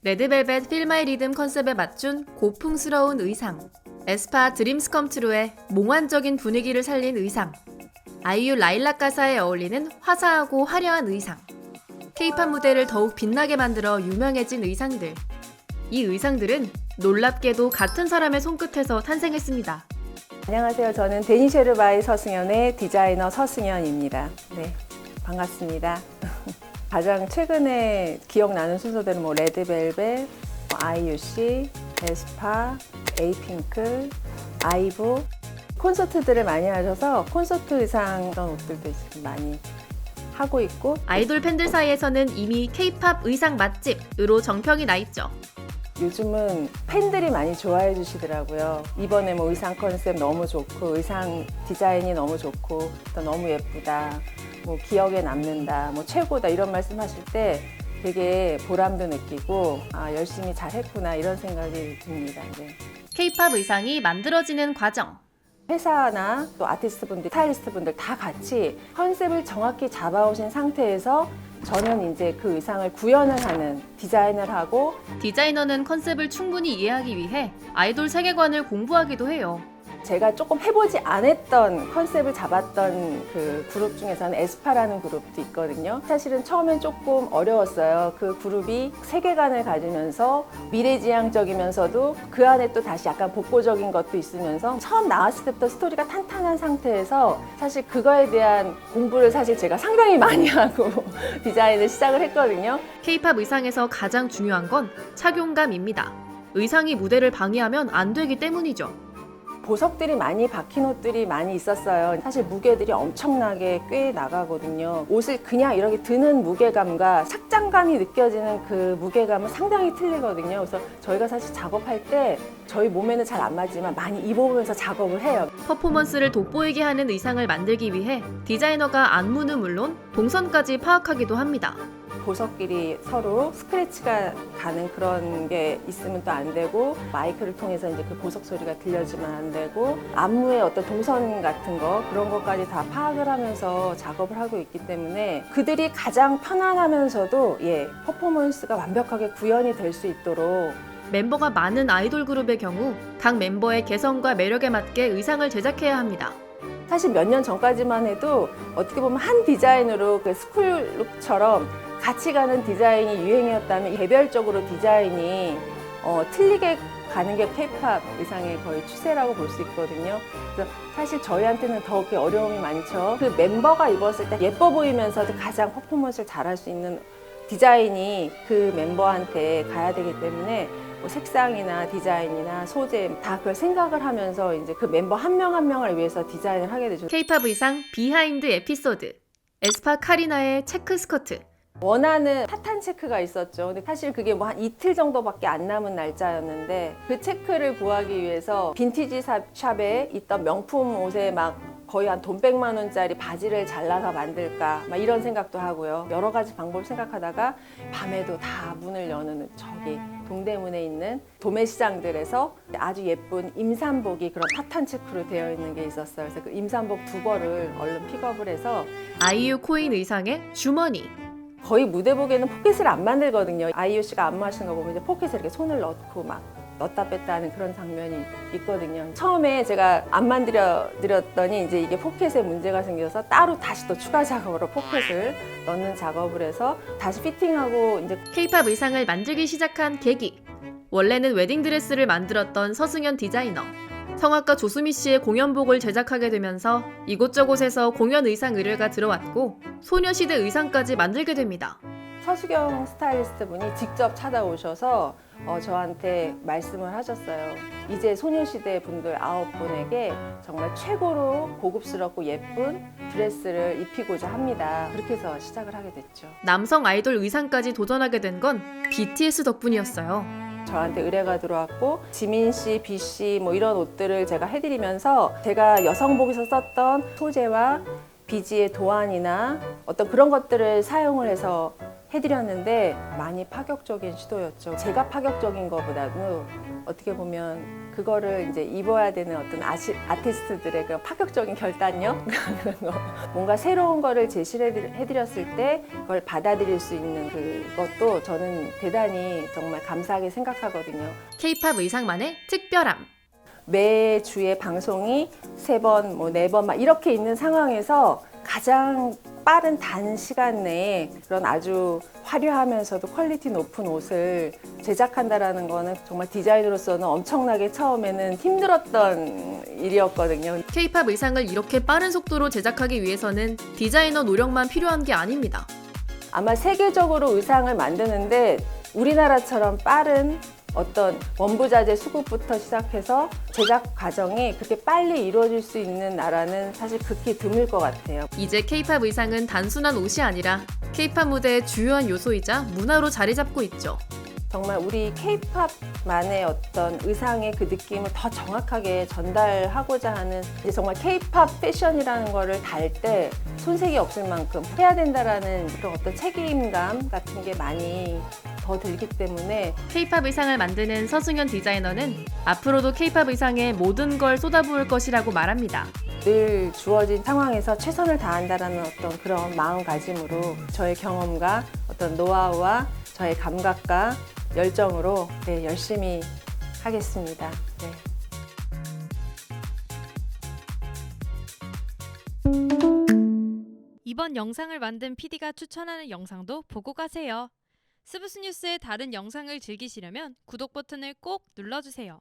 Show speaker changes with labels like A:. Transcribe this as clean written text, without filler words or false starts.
A: 레드벨벳 Feel My Rhythm 컨셉에 맞춘 고풍스러운 의상, 에스파 드림스 컴 트루의 몽환적인 분위기를 살린 의상, 아이유 라일락 가사에 어울리는 화사하고 화려한 의상, K-팝 무대를 더욱 빛나게 만들어 유명해진 의상들. 이 의상들은 놀랍게도 같은 사람의 손끝에서 탄생했습니다.
B: 안녕하세요. 저는 데니쉐르 바이 서승연의 디자이너 서승연입니다. 네, 반갑습니다. 가장 최근에 기억나는 순서들은 레드벨벳, 아이유씨, 에스파, 에이핑크, 아이브 콘서트들을 많이 하셔서 콘서트 의상 그런 옷들도 지금 많이 하고 있고,
A: 아이돌 팬들 사이에서는 이미 K-팝 의상 맛집으로 정평이 나 있죠.
B: 요즘은 팬들이 많이 좋아해 주시더라고요. 이번에 의상 컨셉 너무 좋고, 의상 디자인이 너무 좋고, 또 너무 예쁘다, 기억에 남는다, 최고다 이런 말씀 하실 때 되게 보람도 느끼고, 열심히 잘했구나 이런 생각이 듭니다. 네.
A: K-팝 의상이 만들어지는 과정.
B: 회사나 또 아티스트 분들, 스타일리스트 분들 다 같이 컨셉을 정확히 잡아오신 상태에서 저는 이제 그 의상을 구현을 하는, 디자인을 하고,
A: 디자이너는 컨셉을 충분히 이해하기 위해 아이돌 세계관을 공부하기도 해요.
B: 제가 조금 해보지 않았던 컨셉을 잡았던 그 그룹 중에서는 에스파라는 그룹도 있거든요. 사실은 처음엔 조금 어려웠어요. 그 그룹이 세계관을 가지면서 미래지향적이면서도 그 안에 또 다시 약간 복고적인 것도 있으면서 처음 나왔을 때부터 스토리가 탄탄한 상태에서 사실 그거에 대한 공부를 사실 제가 상당히 많이 하고 디자인을 시작을 했거든요.
A: K-팝 의상에서 가장 중요한 건 착용감입니다. 의상이 무대를 방해하면 안 되기 때문이죠.
B: 보석들이 많이 박힌 옷들이 많이 있었어요. 사실 무게들이 엄청나게 꽤 나가거든요. 옷을 그냥 이렇게 드는 무게감과 착장감이 느껴지는 그 무게감은 상당히 틀리거든요. 그래서 저희가 사실 작업할 때 저희 몸에는 잘 안 맞지만 많이 입어보면서 작업을 해요.
A: 퍼포먼스를 돋보이게 하는 의상을 만들기 위해 디자이너가 안무는 물론 동선까지 파악하기도 합니다.
B: 보석끼리 서로 스크래치가 가는 그런 게 있으면 또 안 되고, 마이크를 통해서 이제 그 보석 소리가 들려지면 안 되고, 안무의 어떤 동선 같은 거 그런 것까지 다 파악을 하면서 작업을 하고 있기 때문에 그들이 가장 편안하면서도 퍼포먼스가 완벽하게 구현이 될 수 있도록.
A: 멤버가 많은 아이돌 그룹의 경우 각 멤버의 개성과 매력에 맞게 의상을 제작해야 합니다.
B: 사실 몇 년 전까지만 해도 어떻게 보면 한 디자인으로 그 스쿨룩처럼 같이 가는 디자인이 유행이었다면 개별적으로 디자인이 틀리게 가는 게 K-팝 의상의 거의 추세라고 볼 수 있거든요. 그래서 사실 저희한테는 더 어려움이 많죠. 그 멤버가 입었을 때 예뻐 보이면서도 가장 퍼포먼스를 잘할 수 있는 디자인이 그 멤버한테 가야 되기 때문에 색상이나 디자인이나 소재 다 그걸 생각을 하면서 이제 그 멤버 한 명 한 명을 위해서 디자인을 하게 되죠.
A: K-팝 의상 비하인드 에피소드. 에스파 카리나의 체크 스커트.
B: 원하는 핫한 체크가 있었죠. 근데 사실 그게 한 이틀 정도밖에 안 남은 날짜였는데 그 체크를 구하기 위해서 빈티지 샵에 있던 명품 옷에 거의 한 돈 100만 원짜리 바지를 잘라서 만들까 이런 생각도 하고요. 여러 가지 방법을 생각하다가 밤에도 다 문을 여는 저기 동대문에 있는 도매시장들에서 아주 예쁜 임산복이 그런 핫한 체크로 되어 있는 게 있었어요. 그래서 그 임산복 2벌을 얼른 픽업을 해서
A: 아이유 코인 의상의 주머니.
B: 거의 무대복에는 포켓을 안 만들거든요. 아이유 씨가 안무하시는 거 보면 이제 포켓에 이렇게 손을 넣고 넣었다 뺐다 하는 그런 장면이 있거든요. 처음에 제가 안 만들어드렸더니 이제 이게 포켓에 문제가 생겨서 따로 다시 또 추가 작업으로 포켓을 넣는 작업을 해서 다시 피팅하고 이제
A: K-팝 의상을 만들기 시작한 계기. 원래는 웨딩드레스를 만들었던 서승연 디자이너. 성악가 조수미 씨의 공연복을 제작하게 되면서 이곳저곳에서 공연 의상 의뢰가 들어왔고 소녀시대 의상까지 만들게 됩니다.
B: 서수경 스타일리스트 분이 직접 찾아오셔서 저한테 말씀을 하셨어요. 이제 소녀시대 분들 9분에게 정말 최고로 고급스럽고 예쁜 드레스를 입히고자 합니다. 그렇게 해서 시작을 하게 됐죠.
A: 남성 아이돌 의상까지 도전하게 된 건 BTS 덕분이었어요.
B: 저한테 의뢰가 들어왔고 지민 씨, B 씨 이런 옷들을 제가 해드리면서 제가 여성복에서 썼던 소재와 비지의 도안이나 어떤 그런 것들을 사용을 해서 해드렸는데 많이 파격적인 시도였죠. 제가 파격적인 것보다도 어떻게 보면 그거를 이제 입어야 되는 어떤 아티스트들의 그 파격적인 결단력 그런 거 뭔가 새로운 거를 제시를 해드렸을 때 그걸 받아들일 수 있는 그것도 저는 대단히 정말 감사하게 생각하거든요.
A: K-팝 의상만의 특별함.
B: 매주에 방송이 3번, 뭐 4번 막 이렇게 있는 상황에서 가장 빠른 단시간 내에 그런 아주 화려하면서도 퀄리티 높은 옷을 제작한다라는 거는 정말 디자이너로서는 엄청나게 처음에는 힘들었던 일이었거든요.
A: K-팝 의상을 이렇게 빠른 속도로 제작하기 위해서는 디자이너 노력만 필요한 게 아닙니다.
B: 아마 세계적으로 의상을 만드는데 우리나라처럼 빠른 어떤 원부자재 수급부터 시작해서 제작 과정이 그렇게 빨리 이루어질 수 있는 나라는 사실 극히 드물 것 같아요.
A: 이제 K-팝 의상은 단순한 옷이 아니라 K-팝 무대의 주요한 요소이자 문화로 자리 잡고 있죠.
B: 정말 우리 K-팝만의 어떤 의상의 그 느낌을 더 정확하게 전달하고자 하는 이제 정말 K-팝 패션이라는 거를 달 때 손색이 없을 만큼 해야 된다라는 그런 어떤 책임감 같은 게 많이 더 들기 때문에
A: K-팝 의상을 만드는 서승현 디자이너는 앞으로도 K-팝 의상에 모든 걸 쏟아부을 것이라고 말합니다.
B: 늘 주어진 상황에서 최선을 다한다라는 어떤 그런 마음가짐으로 저의 경험과 어떤 노하우와 저의 감각과 열정으로 열심히 하겠습니다. 네.
C: 이번 영상을 만든 PD가 추천하는 영상도 보고 가세요. 스브스 뉴스의 다른 영상을 즐기시려면 구독 버튼을 꼭 눌러주세요.